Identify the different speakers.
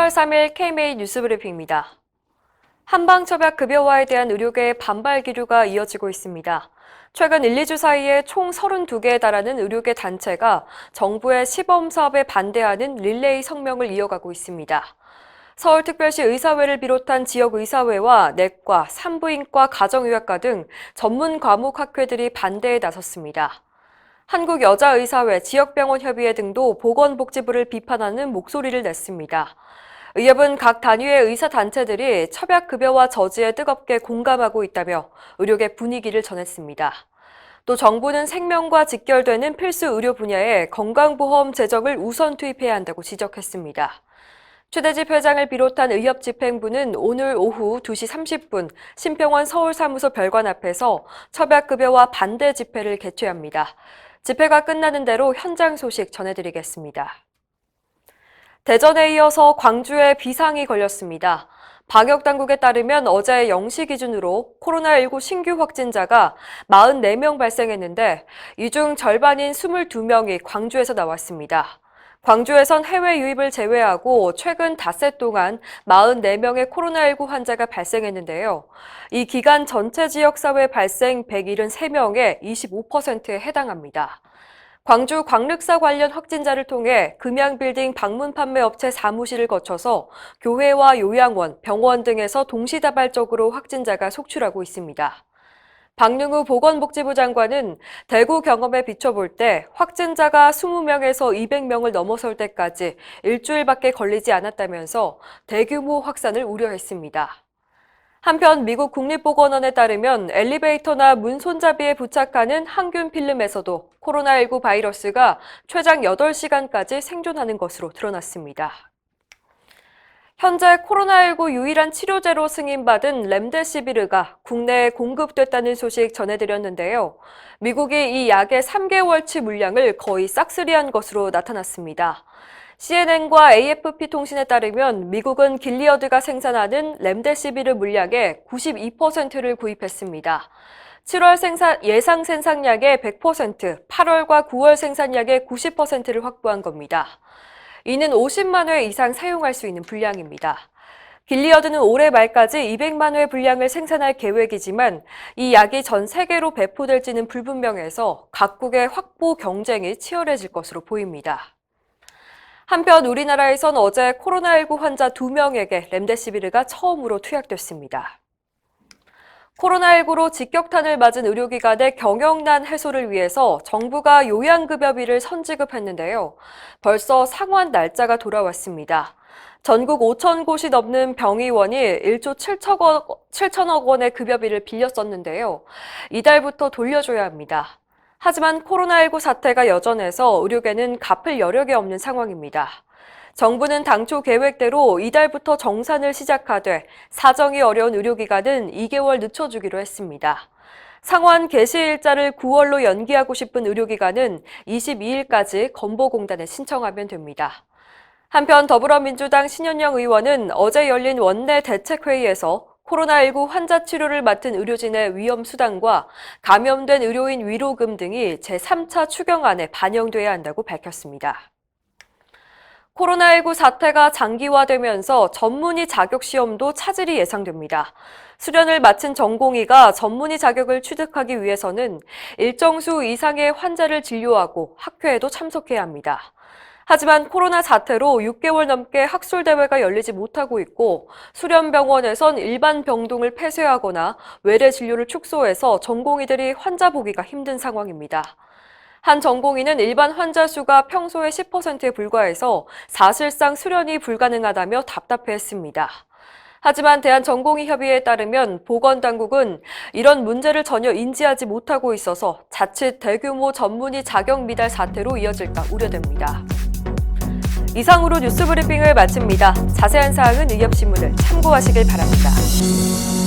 Speaker 1: 10월 3일 KMA 뉴스브리핑입니다. 한방첩약급여화에 대한 의료계의 반발 기류가 이어지고 있습니다. 최근 1, 2주 사이에 총 32개에 달하는 의료계 단체가 정부의 시범사업에 반대하는 릴레이 성명을 이어가고 있습니다. 서울특별시 의사회를 비롯한 지역의사회와 내과, 산부인과, 가정의학과 등 전문 과목 학회들이 반대에 나섰습니다. 한국여자의사회, 지역병원협의회 등도 보건복지부를 비판하는 목소리를 냈습니다. 의협은 각 단위의 의사단체들이 첩약급여화 저지에 뜨겁게 공감하고 있다며 의료계 분위기를 전했습니다. 또 정부는 생명과 직결되는 필수 의료 분야에 건강보험 재정을 우선 투입해야 한다고 지적했습니다. 최대집 회장을 비롯한 의협 집행부는 오늘 오후 2시 30분 신병원 서울사무소 별관 앞에서 첩약급여화 반대 집회를 개최합니다. 집회가 끝나는 대로 현장 소식 전해드리겠습니다. 대전에 이어서 광주에 비상이 걸렸습니다. 방역당국에 따르면 어제 0시 기준으로 코로나19 신규 확진자가 44명 발생했는데 이 중 절반인 22명이 광주에서 나왔습니다. 광주에선 해외 유입을 제외하고 최근 닷새 동안 44명의 코로나19 환자가 발생했는데요. 이 기간 전체 지역사회 발생 173명의 25%에 해당합니다. 광주 광륵사 관련 확진자를 통해 금양빌딩 방문 판매 업체 사무실을 거쳐서 교회와 요양원, 병원 등에서 동시다발적으로 확진자가 속출하고 있습니다. 박능우 보건복지부 장관은 대구 경험에 비춰볼 때 확진자가 20명에서 200명을 넘어설 때까지 일주일밖에 걸리지 않았다면서 대규모 확산을 우려했습니다. 한편 미국 국립보건원에 따르면 엘리베이터나 문 손잡이에 부착하는 항균 필름에서도 코로나19 바이러스가 최장 8시간까지 생존하는 것으로 드러났습니다. 현재 코로나19 유일한 치료제로 승인받은 렘데시비르가 국내에 공급됐다는 소식 전해드렸는데요. 미국이 이 약의 3개월치 물량을 거의 싹쓸이한 것으로 나타났습니다. CNN과 AFP 통신에 따르면 미국은 길리어드가 생산하는 렘데시비르 물량의 92%를 구입했습니다. 7월 예상 생산량의 100%, 8월과 9월 생산량의 90%를 확보한 겁니다. 이는 50만 회 이상 사용할 수 있는 분량입니다. 길리어드는 올해 말까지 200만 회 분량을 생산할 계획이지만 이 약이 전 세계로 배포될지는 불분명해서 각국의 확보 경쟁이 치열해질 것으로 보입니다. 한편 우리나라에선 어제 코로나19 환자 2명에게 렘데시비르가 처음으로 투약됐습니다. 코로나19로 직격탄을 맞은 의료기관의 경영난 해소를 위해서 정부가 요양급여비를 선지급했는데요. 벌써 상환 날짜가 돌아왔습니다. 전국 5천 곳이 넘는 병의원이 1조 7천억 원의 급여비를 빌렸었는데요. 이달부터 돌려줘야 합니다. 하지만 코로나19 사태가 여전해서 의료계는 갚을 여력이 없는 상황입니다. 정부는 당초 계획대로 이달부터 정산을 시작하되 사정이 어려운 의료기관은 2개월 늦춰주기로 했습니다. 상환 개시 일자를 9월로 연기하고 싶은 의료기관은 22일까지 건보공단에 신청하면 됩니다. 한편 더불어민주당 신현영 의원은 어제 열린 원내 대책회의에서 코로나19 환자 치료를 맡은 의료진의 위험 수당과 감염된 의료인 위로금 등이 제3차 추경안에 반영돼야 한다고 밝혔습니다. 코로나19 사태가 장기화되면서 전문의 자격 시험도 차질이 예상됩니다. 수련을 마친 전공의가 전문의 자격을 취득하기 위해서는 일정 수 이상의 환자를 진료하고 학회에도 참석해야 합니다. 하지만 코로나 사태로 6개월 넘게 학술대회가 열리지 못하고 있고 수련병원에선 일반 병동을 폐쇄하거나 외래 진료를 축소해서 전공의들이 환자 보기가 힘든 상황입니다. 한 전공의는 일반 환자 수가 평소의 10%에 불과해서 사실상 수련이 불가능하다며 답답해했습니다. 하지만 대한전공의협의회에 따르면 보건당국은 이런 문제를 전혀 인지하지 못하고 있어서 자칫 대규모 전문의 자격 미달 사태로 이어질까 우려됩니다. 이상으로 뉴스브리핑을 마칩니다. 자세한 사항은 의협신문을 참고하시길 바랍니다.